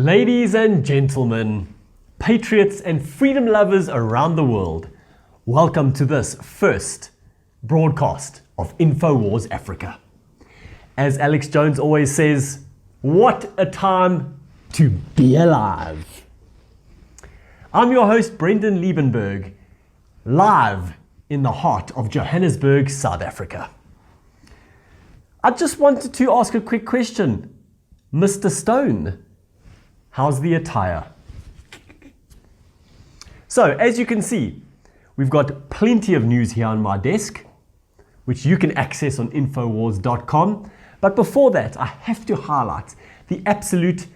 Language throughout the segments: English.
Ladies and gentlemen, patriots and freedom lovers around the world, welcome to this first broadcast of Infowars Africa. As Alex Jones always says, what a time to be alive. I'm your host, Brendan Liebenberg, live in the heart of Johannesburg, South Africa. I just wanted to ask a quick question. Mr. Stone, how's the attire? So, as you can see, we've got plenty of news here on my desk, which you can access on Infowars.com. But before that, I have to highlight the absolute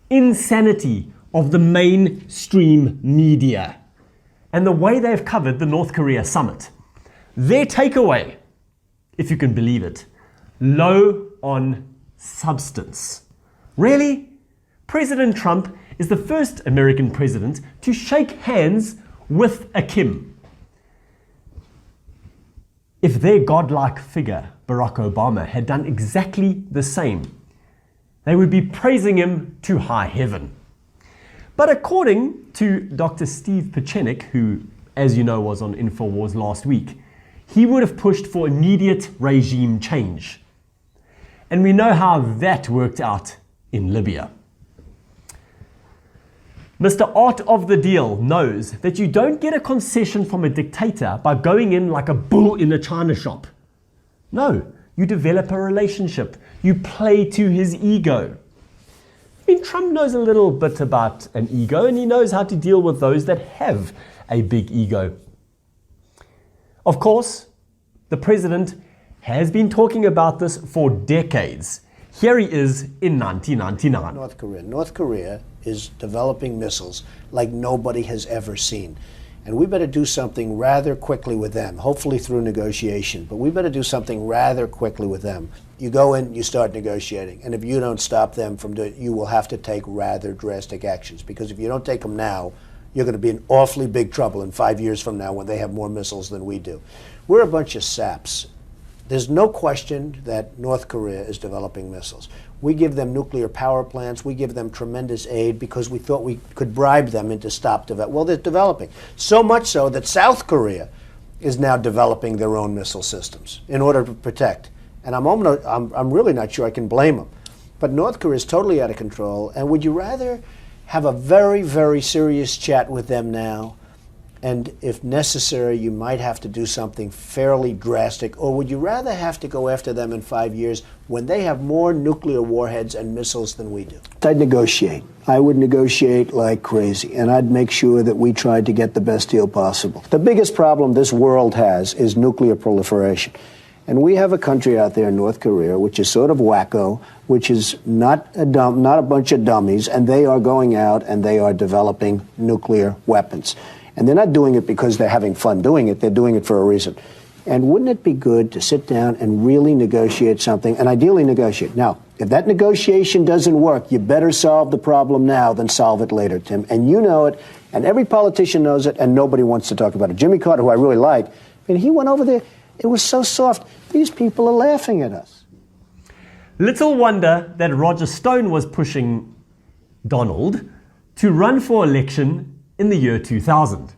insanity of the mainstream media and the way they've covered the North Korea summit. Their takeaway, if you can believe it, low on substance. Really? President Trump is the first American president to shake hands with a Kim. If their godlike figure, Barack Obama, had done exactly the same, they would be praising him to high heaven. But according to Dr. Steve Pieczenik, who, as you know, was on Infowars last week, he would have pushed for immediate regime change. And we know how that worked out in Libya. Mr. Art of the Deal knows that you don't get a concession from a dictator by going in like a bull in a china shop. No, you develop a relationship. You play to his ego. I mean, Trump knows a little bit about an ego, and he knows how to deal with those that have a big ego. Of course, the president has been talking about this for decades. Here he is in 1999. North Korea is developing missiles like nobody has ever seen. And we better do something rather quickly with them, hopefully through negotiation. But we better do something rather quickly with them. You go in, you start negotiating. And if you don't stop them from doing it, you will have to take rather drastic actions. Because if you don't take them now, you're going to be in awfully big trouble in 5 years from now when they have more missiles than we do. We're a bunch of saps. There's no question that North Korea is developing missiles. We give them nuclear power plants. We give them tremendous aid because we thought we could bribe them into stop development. Well, they're developing. So much so that South Korea is now developing their own missile systems in order to protect. And I'm really not sure I can blame them. But North Korea is totally out of control. And would you rather have a very, very serious chat with them now? And if necessary, you might have to do something fairly drastic, or would you rather have to go after them in 5 years when they have more nuclear warheads and missiles than we do? I'd negotiate. I would negotiate like crazy, and I'd make sure that we tried to get the best deal possible. The biggest problem this world has is nuclear proliferation. And we have a country out there in North Korea, which is sort of wacko, which is not a bunch of dummies, and they are going out and they are developing nuclear weapons. And they're not doing it because they're having fun doing it. They're doing it for a reason. And wouldn't it be good to sit down and really negotiate something, and ideally negotiate? Now, if that negotiation doesn't work, you better solve the problem now than solve it later, Tim. And you know it, and every politician knows it, and nobody wants to talk about it. Jimmy Carter, who I really like, and he went over there. It was so soft. These people are laughing at us. Little wonder that Roger Stone was pushing Donald to run for election in the year 2000.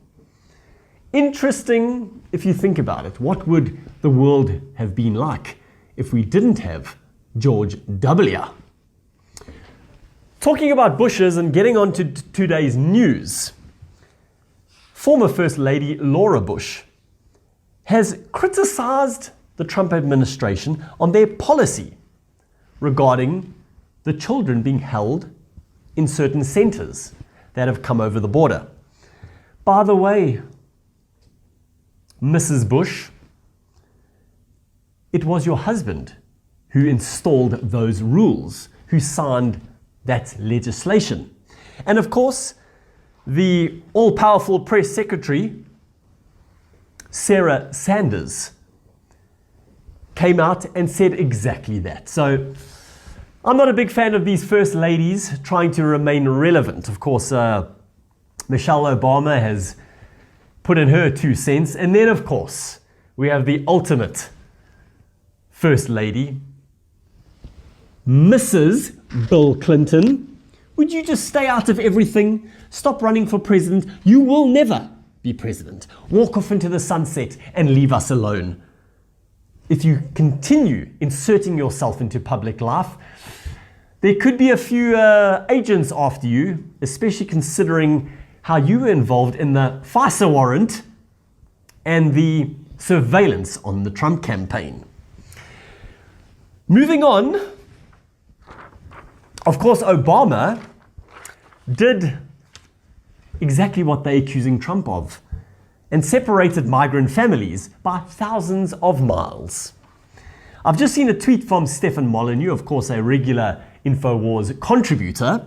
Interesting if you think about it. What would the world have been like if we didn't have George W? Talking about bushes and getting on to today's news, former First Lady Laura Bush has criticized the Trump administration on their policy regarding the children being held in certain centers that have come over the border. By the way, Mrs. Bush, it was your husband who installed those rules, who signed that legislation. And of course, the all-powerful press secretary, Sarah Sanders, came out and said exactly that. So I'm not a big fan of these first ladies trying to remain relevant. Of course, Michelle Obama has put in her 2 cents. And then, of course, we have the ultimate first lady, Mrs. Bill Clinton, Would you just stay out of everything? Stop running for president. You will never be president. Walk off into the sunset and leave us alone. If you continue inserting yourself into public life, there could be a few agents after you, especially considering how you were involved in the FISA warrant and the surveillance on the Trump campaign. Moving on, of course, Obama did exactly what they're accusing Trump of and separated migrant families by thousands of miles. I've just seen a tweet from Stefan Molyneux, of course, a regular Infowars contributor.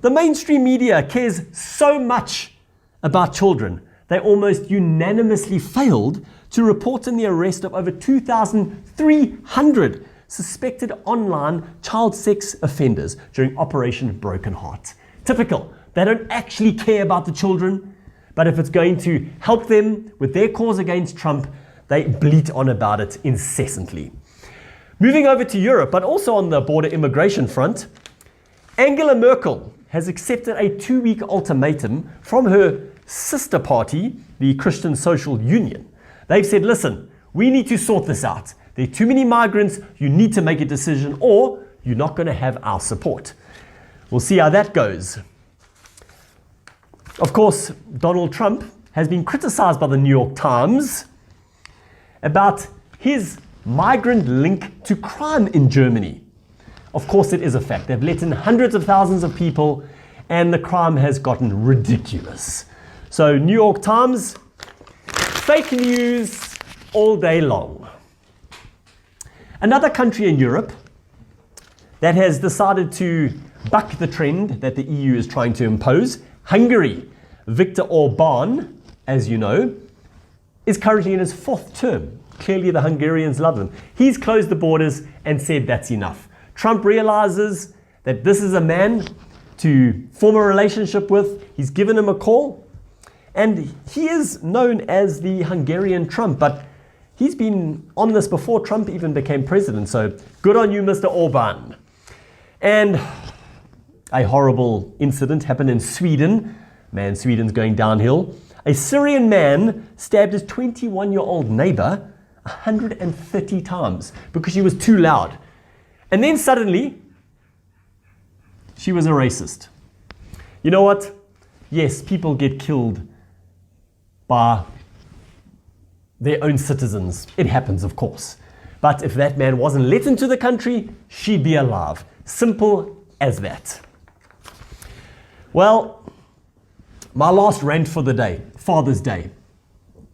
The mainstream media cares so much about children, they almost unanimously failed to report on the arrest of over 2,300 suspected online child sex offenders during Operation Broken Heart. Typical. They don't actually care about the children, but if it's going to help them with their cause against Trump, they bleat on about it incessantly. Moving over to Europe, but also on the border immigration front, Angela Merkel has accepted a 2-week ultimatum from her sister party, the Christian Social Union. They've said, listen, we need to sort this out. There are too many migrants, you need to make a decision, or you're not going to have our support. We'll see how that goes. Of course, Donald Trump has been criticized by the New York Times about his migrant link to crime in Germany. Of course, it is a fact. They've let in hundreds of thousands of people, and the crime has gotten ridiculous. So, New York Times, fake news all day long. Another country in Europe that has decided to buck the trend that the EU is trying to impose, Hungary. Viktor Orban, as you know, is currently in his 4th term. Clearly the Hungarians love him. He's closed the borders and said that's enough. Trump realizes that this is a man to form a relationship with. He's given him a call, and he is known as the Hungarian Trump, but he's been on this before Trump even became president, so good on you, Mr. Orban. And a horrible incident happened in Sweden. Man, Sweden's going downhill. A Syrian man stabbed his 21-year-old neighbor 130 times because she was too loud. And then suddenly, she was a racist. You know what? Yes, people get killed by their own citizens. It happens, of course. But if that man wasn't let into the country, she'd be alive. Simple as that. Well, my last rant for the day, Father's Day.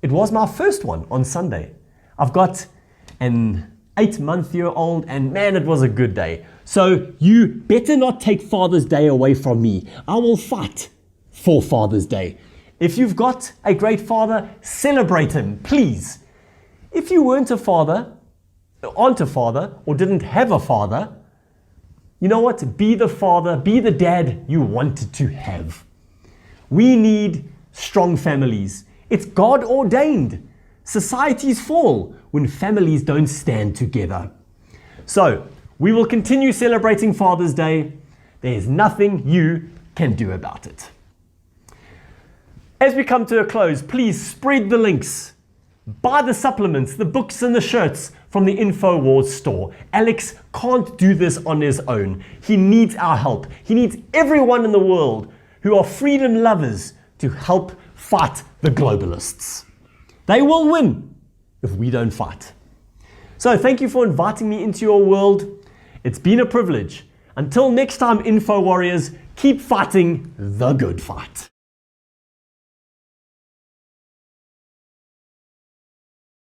It was my first one on Sunday. I've got an 8-month-old, and man, it was a good day. So you better not take Father's Day away from me. I will fight for Father's Day. If you've got a great father, celebrate him, please. If you weren't a father, aren't a father, or didn't have a father, you know what? Be the father, be the dad you wanted to have. We need strong families. It's God ordained. Societies fall when families don't stand together. So, we will continue celebrating Father's Day. There's nothing you can do about it. As we come to a close, please spread the links. Buy the supplements, the books and the shirts from the Infowars store. Alex can't do this on his own. He needs our help. He needs everyone in the world who are freedom lovers to help fight the globalists. They will win if we don't fight. So thank you for inviting me into your world. It's been a privilege. Until next time, Info Warriors, keep fighting the good fight.